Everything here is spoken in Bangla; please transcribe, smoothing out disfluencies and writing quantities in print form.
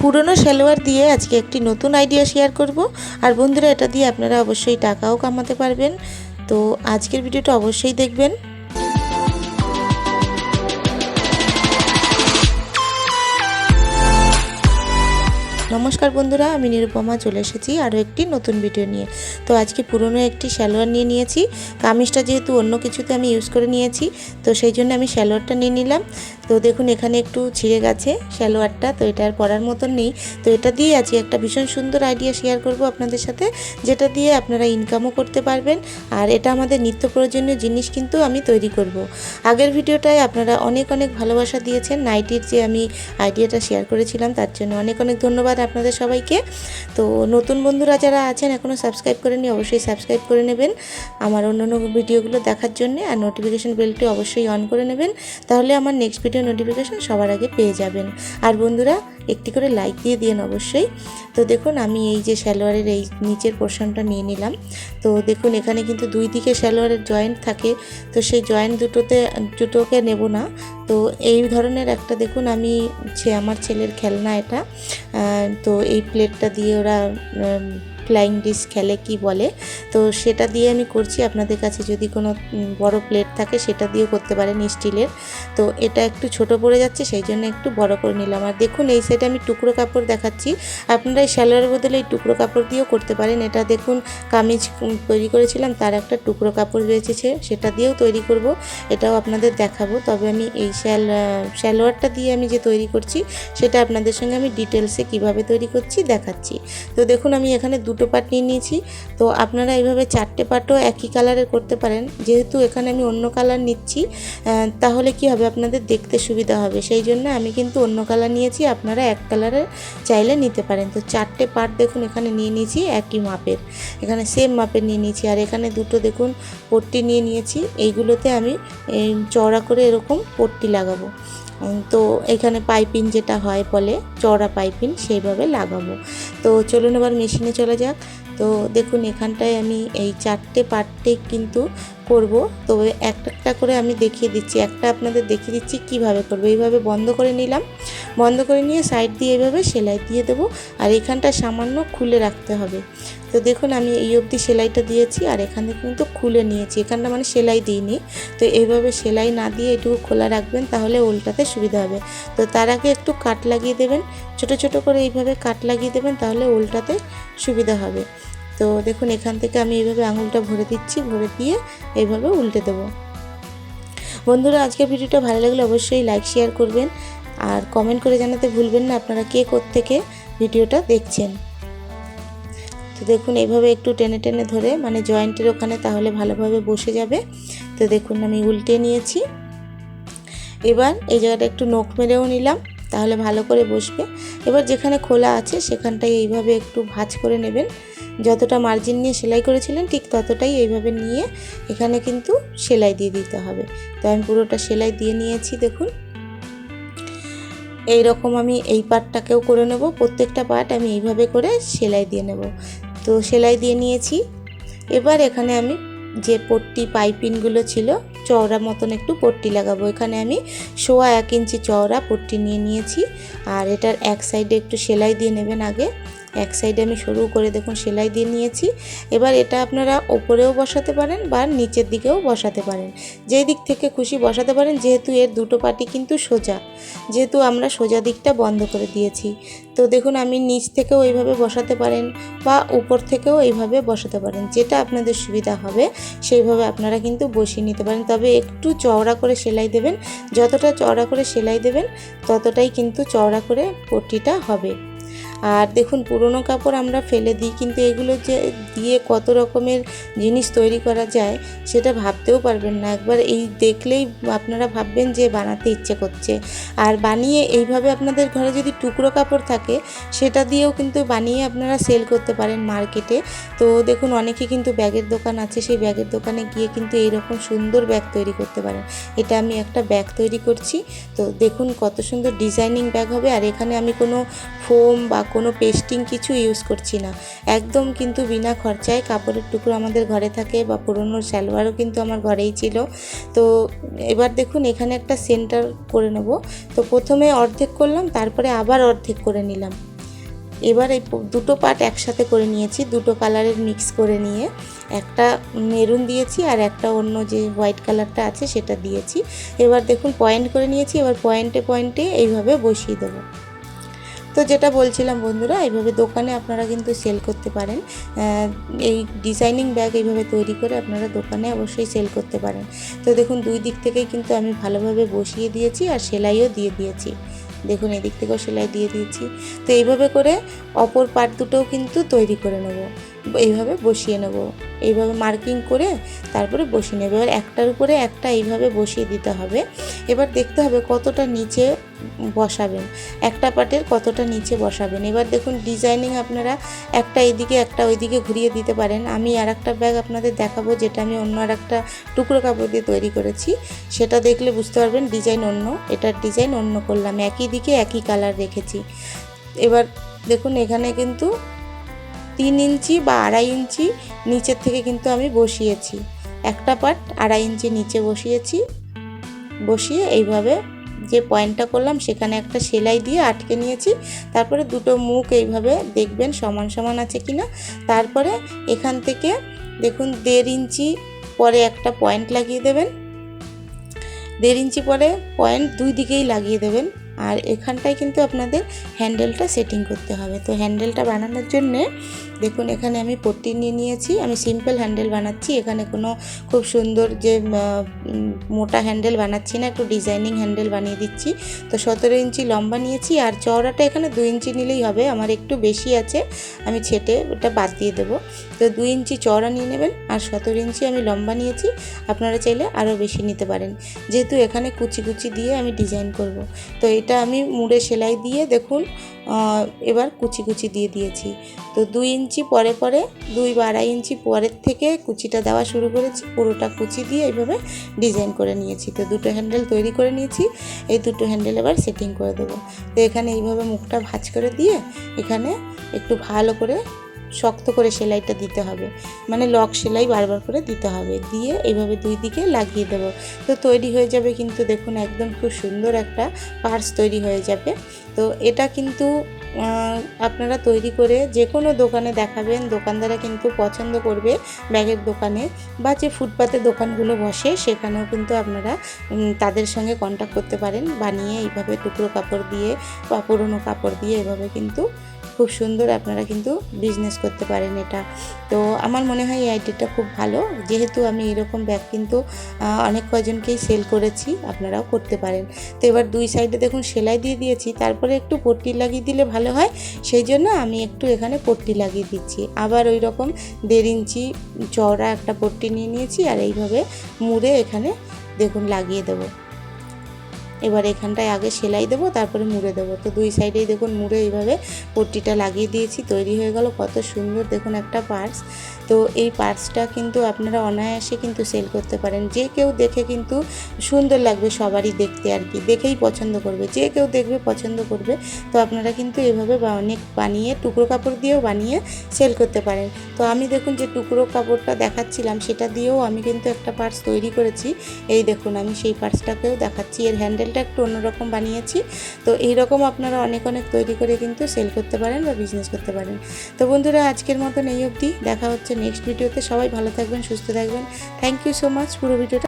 পুরনো সালোয়ার দিয়ে আজকে একটি নতুন আইডিয়া শেয়ার করব। আর বন্ধুরা, এটা দিয়ে আপনারা অবশ্যই টাকাও কামাতে পারবেন। তো আজকের ভিডিওটা অবশ্যই দেখবেন। নমস্কার বন্ধুরা, আমি নিরুপমা চলে এসেছি আরও একটি নতুন ভিডিও নিয়ে। তো আজকে পুরনো একটি সালোয়ার নিয়ে নিয়েছি। কামিজটা যেহেতু অন্য কিছুতে আমি ইউজ করে নিয়েছি, তো সেই জন্য আমি সালোয়ারটা নিয়ে নিলাম। তো দেখুন, এখানে একটু ছিঁড়ে গেছে সালোয়ারটা, তো এটা আর পরার মতন নেই। তো এটা দিয়ে আজকে একটা ভীষণ সুন্দর আইডিয়া শেয়ার করব আপনাদের সাথে, যেটা দিয়ে আপনারা ইনকামও করতে পারবেন। আর এটা আমাদের নিত্য প্রয়োজনীয় জিনিস কিন্তু আমি তৈরি করব। আগের ভিডিওটায় আপনারা অনেক অনেক ভালোবাসা দিয়েছেন। নাইটির যে আমি আইডিয়াটা শেয়ার করেছিলাম, তার জন্য অনেক অনেক ধন্যবাদ আপনাদের সবাইকে। তো নতুন বন্ধুরা যারা আছেন এখনও সাবস্ক্রাইব করেননি, অবশ্যই সাবস্ক্রাইব করে নেবেন আমার অন্যান্য ভিডিওগুলো দেখার জন্য। আর নোটিফিকেশন বেলটি অবশ্যই অন করে নেবেন, তাহলে আমার নেক্সট ভিডিও নোটিফিকেশন সবার আগে পেয়ে যাবেন। আর বন্ধুরা, একটি করে লাইক দিয়ে দিন অবশ্যই। তো দেখুন, আমি এই যে সালোয়ারের এই নিচের পোর্শনটা নিয়ে নিলাম। তো দেখুন, এখানে কিন্তু দুই দিকে সালোয়ারের জয়েন্ট থাকে, তো সেই জয়েন্ট দুটোকে নেব না। তো এই ধরনের একটা দেখুন, আমি আমার ছেলের খেলনা এটা। তো এই প্লেটটা দিয়ে ওরা ফ্লাইং ডিশ খেলে কি বলে, তো সেটা দিয়ে আমি করছি। আপনাদের কাছে যদি কোনো বড় প্লেট থাকে সেটা দিয়েও করতে পারেন, স্টিলের। তো এটা একটু ছোট পড়ে যাচ্ছে, সেই জন্য একটু বড় করে নিলাম। আর দেখুন, এই সাইডে আমি টুকরো কাপড় দেখাচ্ছি। আপনারা এই সালোয়ারের বদলে এই টুকরো কাপড় দিয়েও করতে পারেন। এটা দেখুন, কামিজ তৈরি করেছিলাম, তার একটা টুকরো কাপড় বেঁচেছে, সেটা দিয়েও তৈরি করব, এটাও আপনাদের দেখাবো। তবে আমি এই সালোয়ারটা দিয়ে আমি যে তৈরি করছি, সেটা আপনাদের সঙ্গে আমি ডিটেলসে কিভাবে তৈরি করছি দেখাচ্ছি। তো দেখুন, আমি এখানে দুটো পার্ট নিয়ে নিয়েছি। তো আপনারা এইভাবে চারটে পার্টও একই কালারের করতে পারেন। যেহেতু এখানে আমি অন্য কালার নিচ্ছি, তাহলে কি হবে, আপনাদের দেখতে সুবিধা হবে, সেই জন্য আমি কিন্তু অন্য কালার নিয়েছি। আপনারা এক কালারের চাইলে নিতে পারেন। তো চারটে পার্ট দেখুন এখানে নিয়ে নিয়েছি, একই মাপের, এখানে সেম মাপের নিয়ে নিয়েছি। আর এখানে দুটো দেখুন পট্টি নিয়ে নিয়েছি। এইগুলোতে আমি চওড়া করে এরকম পট্টি লাগাবো। তো এখানে পাইপিং যেটা হয় বলে, চওড়া পাইপিং, সেইভাবে লাগাবো। তো চলুন এবার মেশিনে চলে যাক। তো দেখুন, এখানটায় আমি এই চারটে পার্টে কিন্তু করব। তো একটা একটা করে আমি দেখিয়ে দিচ্ছি, একটা আপনাদের দেখিয়ে দিচ্ছি কিভাবে করবো। এইভাবে বন্ধ করে নিলাম, বন্ধ করে নিয়ে সাইড দিয়ে এইভাবে সেলাই দিয়ে দেবো। আর এখানটা সামান্য খুলে রাখতে হবে। তো দেখুন, আমি এই অবধি সেলাইটা দিয়েছি, আর এখানে কিন্তু খুলে নিয়েছি, এখানটা মানে সেলাই দিইনি। তো এইভাবে সেলাই না দিয়ে এটুকু খোলা রাখবেন, তাহলে উল্টাতে সুবিধা হবে। তো তার আগে একটু কাট লাগিয়ে দেবেন, ছোট ছোট করে এইভাবে কাট লাগিয়ে দেবেন, তাহলে উল্টাতে সুবিধা হবে। তো দেখুন, এখান থেকে আমি এইভাবে আঙুলটা ভরে দিচ্ছি, ভরে দিয়ে এইভাবে উল্টে দেবো। বন্ধুরা, আজকের ভিডিওটা ভালো লাগলে অবশ্যই লাইক শেয়ার করবেন, আর কমেন্ট করে জানাতে ভুলবেন না আপনারা কে কোত্থেকে ভিডিওটা দেখছেন। তো দেখুন, এইভাবে একটু টেনে টেনে ধরে, মানে জয়েন্টের ওখানে, তাহলে ভালোভাবে বসে যাবে। তো দেখুন, আমি উল্টে নিয়েছি। এবার এই জায়গাটা একটু নখ মেরেও নিলাম, তাহলে ভালো করে বসবে। এবার যেখানে খোলা আছে সেখানটায় এইভাবে একটু ভাঁজ করে নেবেন। যতটা মার্জিন নিয়ে সেলাই করেছিলেন ঠিক ততটাই এইভাবে নিয়ে এখানে কিন্তু সেলাই দিয়ে দিতে হবে। তো আমি পুরোটা সেলাই দিয়ে নিয়েছি। দেখুন, এই রকম আমি এই পার্টটাকেও করে নেব। প্রত্যেকটা পার্ট আমি এইভাবে করে সেলাই দিয়ে নেব। তো সেলাই দিয়ে নিয়েছি। এবার এখানে আমি যে পট্টি পাইপিংগুলো ছিল, চওড়া মতন একটু পট্টি লাগাবো। এখানে আমি 1.25 ইঞ্চি চওড়া পট্টি নিয়ে নিয়েছি। আর এটার এক সাইডে একটু সেলাই দিয়ে নেবেন আগে। এক সাইডে আমি সরু করে দেখুন সেলাই দিয়ে নিয়েছি। এবার এটা আপনারা ওপরেও বসাতে পারেন বা নিচের দিকেও বসাতে পারেন, যেই দিক থেকে খুশি বসাতে পারেন। যেহেতু এর দুটো পাটি কিন্তু সোজা, যেহেতু আমরা সোজা দিকটা বন্ধ করে দিয়েছি। তো দেখুন, আমি নিচ থেকেও এইভাবে বসাতে পারেন বা উপর থেকেও এইভাবে বসাতে পারেন, যেটা আপনাদের সুবিধা হবে সেইভাবে আপনারা কিন্তু বসিয়ে নিতে পারেন। তবে একটু চওড়া করে সেলাই দেবেন, যতটা চওড়া করে সেলাই দেবেন ততটাই কিন্তু চওড়া করে পট্টিটা হবে। আর দেখুন, পুরনো কাপড় আমরা ফেলে দিই, কিন্তু এগুলো যে দিয়ে কত রকমের জিনিস তৈরি করা যায় সেটা ভাবতেও পারবেন না। একবার এই দেখলেই আপনারা ভাববেন যে বানাতে ইচ্ছে করছে। আর বানিয়ে এইভাবে আপনাদের ঘরে যদি টুকরো কাপড় থাকে, সেটা দিয়েও কিন্তু বানিয়ে আপনারা সেল করতে পারেন মার্কেটে। তো দেখুন, অনেকে কিন্তু ব্যাগের দোকান আছে, সেই ব্যাগের দোকানে গিয়ে কিন্তু এইরকম সুন্দর ব্যাগ তৈরি করতে পারেন। এটা আমি একটা ব্যাগ তৈরি করছি। তো দেখুন, কত সুন্দর ডিজাইনিং ব্যাগ হবে। আর এখানে আমি কোনো ফোম বা কোনো পেস্টিং কিছু ইউজ করছি না, একদম কিন্তু বিনা খরচায়। কাপড়ের টুকরো আমাদের ঘরে থাকে, বা পুরনো সালোয়ারও কিন্তু আমার ঘরেই ছিল। তো এবার দেখুন, এখানে একটা সেন্টার করে নেব। তো প্রথমে অর্ধেক করলাম, তারপরে আবার অর্ধেক করে নিলাম। এবার এই দুটো পার্ট একসাথে করে নিয়েছি, দুটো কালারের মিক্স করে নিয়ে একটা মেরুন দিয়েছি আর একটা অন্য যে হোয়াইট কালারটা আছে সেটা দিয়েছি। এবার দেখুন পয়েন্ট করে নিয়েছি, এবার পয়েন্টে পয়েন্টে এইভাবে বসিয়ে দেবো। তো যেটা বলছিলাম বন্ধুরা, এইভাবে দোকানে আপনারা কিন্তু সেল করতে পারেন। এই ডিজাইনিং ব্যাগ এইভাবে তৈরি করে আপনারা দোকানে অবশ্যই সেল করতে পারেন। তো দেখুন দুই দিক থেকেই কিন্তু আমি ভালোভাবে বসিয়ে দিয়েছি আর সেলাইও দিয়ে দিয়েছি। দেখুন এদিক থেকেও সেলাই দিয়ে দিয়েছি। তো এইভাবে করে অপর পার্ট দুটোও কিন্তু তৈরি করে নেব, এইভাবে বসিয়ে নেব, এইভাবে মার্কিং করে তারপরে বসিয়ে নেব। এবার একটার উপরে একটা এইভাবে বসিয়ে দিতে হবে। এবার দেখতে হবে কতটা নিচে বসাবেন, একটা পার্টের কতটা নিচে বসাবেন। এবার দেখুন ডিজাইনিং আপনারা একটা এদিকে একটা ওইদিকে ঘুরিয়ে দিতে পারেন। আমি আর একটা ব্যাগ আপনাদের দেখাবো যেটা আমি অন্য আর একটা টুকরো কাপড় দিয়ে তৈরি করেছি, সেটা দেখলে বুঝতে পারবেন ডিজাইন অন্য, এটার ডিজাইন অন্য করলাম, একই দিকে একই কালার রেখেছি। এবার দেখুন এখানে কিন্তু 3 ইঞ্চি বা 2.5 ইঞ্চি নিচের থেকে কিন্তু আমি বসিয়েছি, একটা পার্ট 2.5 ইঞ্চি নিচে বসিয়েছি। বসিয়ে এইভাবে যে পয়েন্টটা করলাম সেখানে একটা সেলাই দিয়ে আটকে নিয়েছি। তারপরে দুটো মুখ এইভাবে দেখবেন সমান সমান আছে কিনা। তারপরে এখান থেকে দেখুন 1.5 ইঞ্চি পরে একটা পয়েন্ট লাগিয়ে দেবেন, 1.5 ইঞ্চি পরে পয়েন্ট দুই দিকেই লাগিয়ে দেবেন। আর এখানটায় কিন্তু আপনাদের হ্যান্ডেলটা সেটিং করতে হবে। তো হ্যান্ডেলটা বানানোর জন্যে দেখুন এখানে আমি পট্টি নিয়ে নিয়েছি, আমি সিম্পল হ্যান্ডেল বানাচ্ছি, এখানে কোনো খুব সুন্দর যে মোটা হ্যান্ডেল বানাচ্ছি না, একটু ডিজাইনিং হ্যান্ডেল বানিয়ে দিচ্ছি। তো 17 ইঞ্চি লম্বা নিয়েছি আর চওড়াটা এখানে 2 ইঞ্চি নিলেই হবে, আমার একটু বেশি আছে, আমি ছেটে ওটা বাদ দিয়ে দেবো। তো 2 ইঞ্চি চওড়া নিয়ে নেবেন আর 17 ইঞ্চি আমি লম্বা নিয়েছি, আপনারা চাইলে আরও বেশি নিতে পারেন, যেহেতু এখানে কুচি কুচি দিয়ে আমি ডিজাইন করব। তো এটা আমি মুড়ে সেলাই দিয়ে দেখুন এবার কুচি কুচি দিয়ে দিয়েছি। তো 2 ইঞ্চি পরে পরে 2 বা 2.5 ইঞ্চি পরের থেকে কুচিটা দেওয়া শুরু করেছি, পুরোটা কুচি দিয়ে এইভাবে ডিজাইন করে নিয়েছি। তো দুটো হ্যান্ডেল তৈরি করে নিয়েছি, এই দুটো হ্যান্ডেল এবার সেটিং করে দেবো। তো এখানে এইভাবে মুখটা ভাঁজ করে দিয়ে এখানে একটু ভালো করে শক্ত করে সেলাইটা দিতে হবে, মানে লক সেলাই বারবার করে দিতে হবে, দিয়ে এইভাবে দুই দিকে লাগিয়ে দেবো। তো তৈরি হয়ে যাবে কিন্তু দেখুন একদম খুব সুন্দর একটা পার্স তৈরি হয়ে যাবে। তো এটা কিন্তু আপনারা তৈরি করে যে কোনো দোকানে দেখাবেন, দোকানদাররা কিন্তু পছন্দ করবে। ব্যাগের দোকানে বা যে ফুটপাতে দোকানগুলো বসে সেখানেও কিন্তু আপনারা তাদের সঙ্গে কন্ট্যাক্ট করতে পারেন, বানিয়ে এইভাবে টুকরো কাপড় দিয়ে বা পুরোনো কাপড় দিয়ে এভাবে কিন্তু খুব সুন্দর আপনারা কিন্তু বিজনেস করতে পারেন এটা। তো আমার মনে হয় এই আইডিয়াটা খুব ভালো, যেহেতু আমি এরকম ব্যাগ কিন্তু অনেক কয়জনকেই সেল করেছি, আপনারাও করতে পারেন। তো এবার দুই সাইডে দেখুন সেলাই দিয়ে দিয়েছি, তারপরে একটু পট্টি লাগিয়ে দিলে ভালো হয়, সেই জন্য আমি একটু এখানে পট্টি লাগিয়ে দিচ্ছি। আবার ওই রকম 1.5 ইঞ্চি চওড়া একটা পট্টি নিয়ে নিয়েছি আর এইভাবে মুড়ে এখানে দেখুন লাগিয়ে দেবো। এবার এখানটায় আগে সেলাই দেবো, তারপরে মুড়ে দেবো। তো দুই সাইডেই দেখুন মুড়ে এইভাবে পট্টিটা লাগিয়ে দিয়েছি, তৈরি হয়ে গেল কত সুন্দর দেখুন একটা পার্স। তো এই পার্সটা কিন্তু আপনারা অনায়াসে কিন্তু সেল করতে পারেন, যে কেউ দেখে কিন্তু সুন্দর লাগবে, সবারই দেখতে আর কি, দেখেই পছন্দ করবে, যে কেউ দেখবে পছন্দ করবে। তো আপনারা কিন্তু এভাবে অনেক বানিয়ে টুকরো কাপড় দিয়েও বানিয়ে সেল করতে পারেন। তো আমি দেখুন যে টুকরো কাপড়টা দেখাচ্ছিলাম সেটা দিয়েও আমি কিন্তু একটা পার্স তৈরি করেছি, এই দেখুন আমি সেই পার্সটাকেও দেখাচ্ছি, এর হ্যান্ডেলটা একটু অন্যরকম বানিয়েছি। তো এইরকম আপনারা অনেক অনেক তৈরি করে কিন্তু সেল করতে পারেন বা বিজনেস করতে পারেন। তো বন্ধুরা আজকের মতন এই অবধি, দেখা হচ্ছে নেক্সট ভিডিওতে। সবাই ভালো থাকবেন, সুস্থ থাকবেন। থ্যাংক ইউ সো মাচ পুরো ভিডিওটা